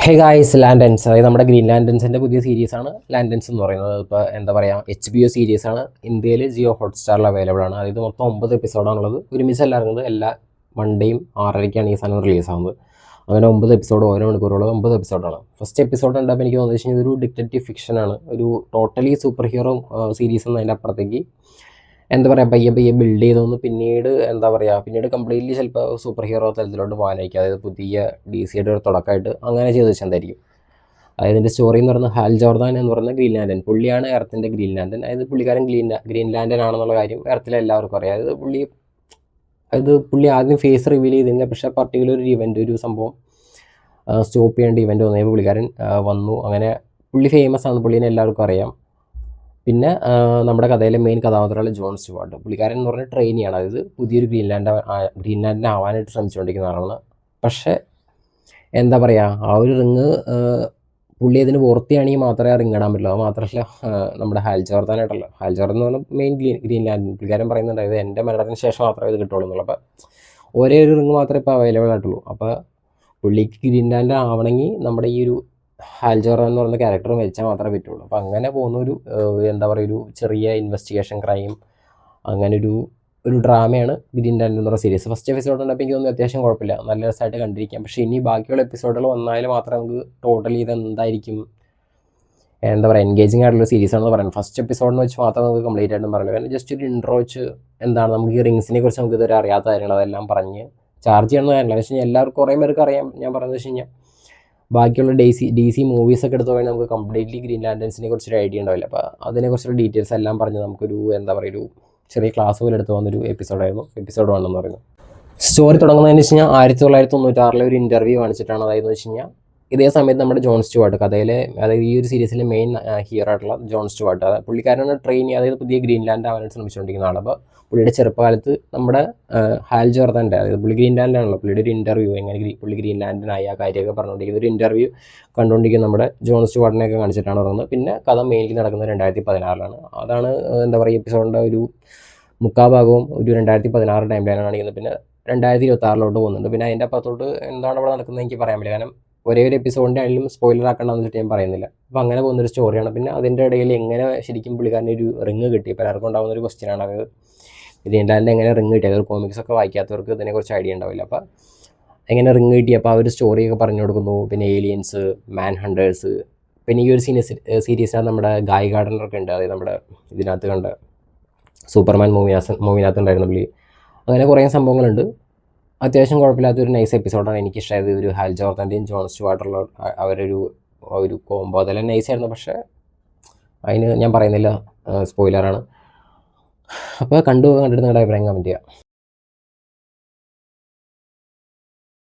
Hey guys, ലാൻഡൻസ്, അതായത് നമ്മുടെ green ലാൻഡൻസിൻ്റെ പുതിയ സീരീസാണ് ലാൻഡൻസ് എന്ന് പറയുന്നത്. ഇപ്പോൾ എന്താ പറയുക, HBO സീരീസാണ്. ഇന്ത്യയിൽ ജിയോ ഹോട്ട്സ്റ്റാറിൽ അവൈലബിൾ ആണ്. അതായത് മൊത്തം 9 എപ്പിസോഡാണുള്ളത്. ഒരുമിച്ചല്ല ഇറങ്ങുന്നത്, എല്ലാ മൺഡേയും 6:30-ക്കാണ് ഈ സാധനം റിലീസാകുന്നത്. അങ്ങനെ 9 എപ്പിസോഡ്, ഓരോ മണിക്കൂറുള്ളത് 9 എപ്പിസോഡാണ്. ഫസ്റ്റ് എപ്പിസോഡ് കണ്ടപ്പോൾ എനിക്ക് തോന്നുന്നത് വെച്ചാൽ ഇതൊരു ഡിറ്റക്റ്റീവ് ഫിക്ഷനാണ്, ഒരു ടോട്ടലി സൂപ്പർ ഹീറോ സീരീസ് എന്നതിൻ്റെ അപ്പുറത്തേക്ക് എന്താ പറയുക, പയ്യെ ബിൽഡ് ചെയ്തൊന്ന് പിന്നീട് കംപ്ലീറ്റ്ലി ചിലപ്പോൾ സൂപ്പർ ഹീറോ തലത്തിലോട്ട് പോകാനായിരിക്കും. അതായത് പുതിയ DC-യുടെ ഒരു തുടക്കമായിട്ട് അങ്ങനെ ചെയ്ത് വെച്ചെന്തായിരിക്കും. അതായത് ഇതിൻ്റെ സ്റ്റോറി എന്ന് പറയുന്നത് ഹാൽ ജോർദാൻ എന്ന് പറയുന്ന ഗ്രീൻ ലാൻഡൻ, പുള്ളിയാണ് എർത്തിൻ്റെ ഗ്രീൻ ലാൻഡൻ. അതായത് പുള്ളിക്കാരൻ ഗ്രീൻ ലാൻഡൻ ആണെന്നുള്ള കാര്യം എർത്തിലെ എല്ലാവർക്കും അറിയാം. പുള്ളി ആദ്യം ഫേസ് റിവീൽ ചെയ്തില്ല, പക്ഷേ പർട്ടിക്കുലർ ഒരു ഇവൻ്റ്, ഒരു സംഭവം സ്റ്റോപ്പ് ചെയ്യേണ്ട ഇവൻ്റ് വന്നപ്പോൾ പുള്ളിക്കാരൻ വന്നു. അങ്ങനെ പുള്ളി ഫേമസ് ആണ്, പുള്ളീനെ എല്ലാവർക്കും അറിയാം. പിന്നെ നമ്മുടെ കഥയിലെ മെയിൻ കഥാപാത്രമാണ് ജോൺ സ്റ്റുവാർട്ട്. പുള്ളിക്കാരൻ എന്ന് പറഞ്ഞാൽ ട്രെയിനിയാണ്, അതായത് പുതിയൊരു ഗ്രീൻലാൻഡിനെ ആവാനായിട്ട് ശ്രമിച്ചുകൊണ്ടിരിക്കുന്ന ആളാണ്. പക്ഷേ എന്താ പറയുക, ആ ഒരു റിങ് പുള്ളി അതിന് പുറത്തിയാണെങ്കിൽ മാത്രമേ ആ റിങ് ഇടാൻ പറ്റുള്ളൂ. അത് മാത്രമല്ല, നമ്മുടെ ഹാൽ ജോർദാൻ എന്ന് പറഞ്ഞാൽ മെയിൻ ഗ്രീൻലാൻഡ് പുള്ളിക്കാരൻ പറയുന്നുണ്ട്, അതായത് എൻ്റെ മരണത്തിന് ശേഷം മാത്രമേ ഇത് കിട്ടുള്ളൂ എന്നുള്ളൂ. അപ്പോൾ ഒരേ ഒരു റിങ് മാത്രമേ ഇപ്പോൾ അവൈലബിൾ ആയിട്ടുള്ളൂ. അപ്പോൾ പുള്ളിക്ക് ഗ്രീൻലാൻഡ് ആവണമെങ്കിൽ നമ്മുടെ ഈ ഒരു ഹാൽ ജോർദാൻ എന്ന് പറയുന്ന ക്യാരക്ടർ മരിച്ചാൽ മാത്രമേ പറ്റുള്ളൂ. അപ്പോൾ അങ്ങനെ പോകുന്ന ഒരു ചെറിയ ഇൻവെസ്റ്റിഗേഷൻ ക്രൈം, അങ്ങനെ ഒരു ഡ്രാമയാണ് ഗ്രീൻ ലാൻഡ് എന്ന് പറയുന്ന സീരീസ്. ഫസ്റ്റ് എപ്പിസോഡ് കണ്ടപ്പോൾ എനിക്ക് തോന്നുന്നു അത്യാവശ്യം കുഴപ്പമില്ല, നല്ല രസമായിട്ട് കണ്ടിരിക്കാം. പക്ഷേ ഇനി ബാക്കിയുള്ള എപ്പിസോഡുകൾ വന്നാൽ മാത്രമേ നമുക്ക് ടോട്ടലി ഇതെന്തായിരിക്കും, എന്താ പറയുക, എൻഗേജിങ് ആയിട്ടുള്ള സീരീസാണെന്ന് പറയുന്നത്. ഫസ്റ്റ് എപ്പിസോഡിന് വെച്ച് മാത്രം നമുക്ക് കംപ്ലീറ്റ് ആയിട്ടും പറയുന്നത്, കാരണം ജസ്റ്റ് ഒരു ഇൻട്രോ വെച്ച് എന്താണ് നമുക്ക് ഈ റിങ്സിനെ കുറിച്ച് നമുക്ക് ഇതുവരെ അറിയാത്ത കാര്യങ്ങൾ അതെല്ലാം പറഞ്ഞ് ചാർജ് ചെയ്യണമെന്ന് കാര്യമില്ല. എന്ന് വെച്ച് കഴിഞ്ഞാൽ എല്ലാവർക്കും കുറേ പേർക്ക് അറിയാം. ഞാൻ പറയുന്നത് വെച്ച് കഴിഞ്ഞാൽ ബാക്കിയുള്ള DC മൂവീസൊക്കെ എടുത്തു കഴിഞ്ഞാൽ നമുക്ക് കംപ്ലീറ്റ്ലി ഗ്രീൻ ലാൻഡൻസിനെ കുറിച്ചൊരു ഐഡിയ ഉണ്ടാവില്ല. അപ്പോൾ അതിനെക്കുറിച്ചുള്ള ഡീറ്റെയിൽസ് എല്ലാം പറഞ്ഞ് നമുക്കൊരു ഒരു ചെറിയ ക്ലാസ് പോലെ എടുത്ത് വന്നൊരു എപ്പിസോഡ് 1 എന്ന് പറയുന്നത്. സ്റ്റോറി തുടങ്ങുന്നതെന്ന് വെച്ച് കഴിഞ്ഞാൽ 1996 ഒരു ഇൻ്റർവ്യൂ കാണിച്ചിട്ടാണ്. അതായത് വെച്ച് കഴിഞ്ഞാൽ ഇതേ സമയത്ത് നമ്മുടെ ജോൺ സ്റ്റുവാർട്ട്, അതായത് ഈ ഒരു സീരീസിലെ മെയിൻ ഹീറോ ആയിട്ടുള്ള ജോൺ സ്റ്റുവാർട്ട്, അതായത് പുള്ളിക്കാരനാണ് അതായത് പുതിയ ഗ്രീൻലാൻഡ് ആവാനായിട്ട് ശ്രമിച്ചുകൊണ്ടിരിക്കുന്ന ആൾ. അപ്പോൾ പുള്ളിയുടെ ചെറുപ്പകാലത്ത് നമ്മുടെ ഹാൽ ജോർദാൻ്റെ, അതായത് പുള്ളി ഗ്രീൻലാൻഡാണല്ലോ, പുള്ളിയുടെ ഒരു ഇൻ്റർവ്യൂ, എങ്ങനെ പുള്ളി ഗ്രീൻലാൻഡിനായി ആ കാര്യമൊക്കെ പറഞ്ഞുകൊണ്ടിരിക്കുന്ന ഒരു ഇൻ്റർവ്യൂ കണ്ടുകൊണ്ടിരിക്കുന്ന നമ്മുടെ ജോൺ സ്റ്റുവാർട്ടിനെയൊക്കെ കാണിച്ചിട്ടാണ് തുടങ്ങുന്നത്. പിന്നെ കഥ മെയിൻലി നടക്കുന്നത് 2016 അതാണ് എപ്പിസോഡിൻ്റെ ഒരു മുക്കാഭാഗവും ഒരു 2016 ടൈം ലൈനാണ് കാണിക്കുന്നത്. പിന്നെ 2026 പോകുന്നുണ്ട്. പിന്നെ അതിൻ്റെ അപ്പുറത്തോട്ട് എന്താണ് അവിടെ നടക്കുന്നത് എനിക്ക് പറയാൻ പറ്റില്ല, കാരണം ഒരേ ഒരു എപ്പിസോഡിൻ്റെ ആയാലും സ്പോയിലർ ആക്കണമെന്ന് വെച്ചിട്ട് ഞാൻ പറയുന്നില്ല. അപ്പോൾ അങ്ങനെ പോകുന്നൊരു സ്റ്റോറിയാണ്. പിന്നെ അതിൻ്റെ ഇടയിൽ എങ്ങനെ ശരിക്കും പുള്ളിക്കാരൻ്റെ ഒരു റിങ് കിട്ടി, പലർക്കും ഉണ്ടാകുന്ന ഒരു ക്വസ്റ്റ്യനാണ്. അത് ഗ്രീൻലാൻഡിൽ എങ്ങനെ റിങ് കിട്ടി, അതൊരു കോമിക്സൊക്കെ വായിക്കാത്തവർക്ക് ഇതിനെക്കുറിച്ച് ഐഡിയ ഉണ്ടാവില്ല. അപ്പോൾ എങ്ങനെ റിങ് കിട്ടി, അപ്പോൾ ആ ഒരു സ്റ്റോറിയൊക്കെ പറഞ്ഞു കൊടുക്കുന്നു. പിന്നെ ഏലിയൻസ്, മാൻ ഹണ്ടേഴ്സ്, പിന്നെ ഈ ഒരു സീരീസിനകത്ത് നമ്മുടെ ഗായ് ഗാർഡനറൊക്കെ ഉണ്ട്, അതായത് നമ്മുടെ ഇതിനകത്ത് കണ്ട സൂപ്പർമാൻ മൂവിനകത്ത് ഉണ്ടായിരുന്ന പുള്ളി. അങ്ങനെ കുറേ സംഭവങ്ങളുണ്ട്. അത്യാവശ്യം കുഴപ്പമില്ലാത്തൊരു നൈസ് എപ്പിസോഡാണ്. എനിക്കിഷ്ടമായത് ഒരു ഹാൽ ജോർദാൻ്റെയും ജോൺ സ്റ്റുവാർട്ടുള്ള ഒരു കോംബോ അതെല്ലാം നൈസായിരുന്നു. പക്ഷേ അതിന് ഞാൻ പറയുന്നില്ല, സ്പോയിലറാണ്. അപ്പോൾ കണ്ടിട്ട് നിങ്ങളുടെ അഭിപ്രായം കമൻറ്റ് ചെയ്യുക.